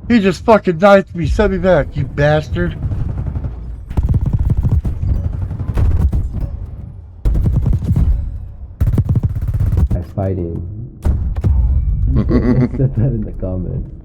He just fucking knifed me. Send me back, you bastard. That's fighting. Said that in the comments.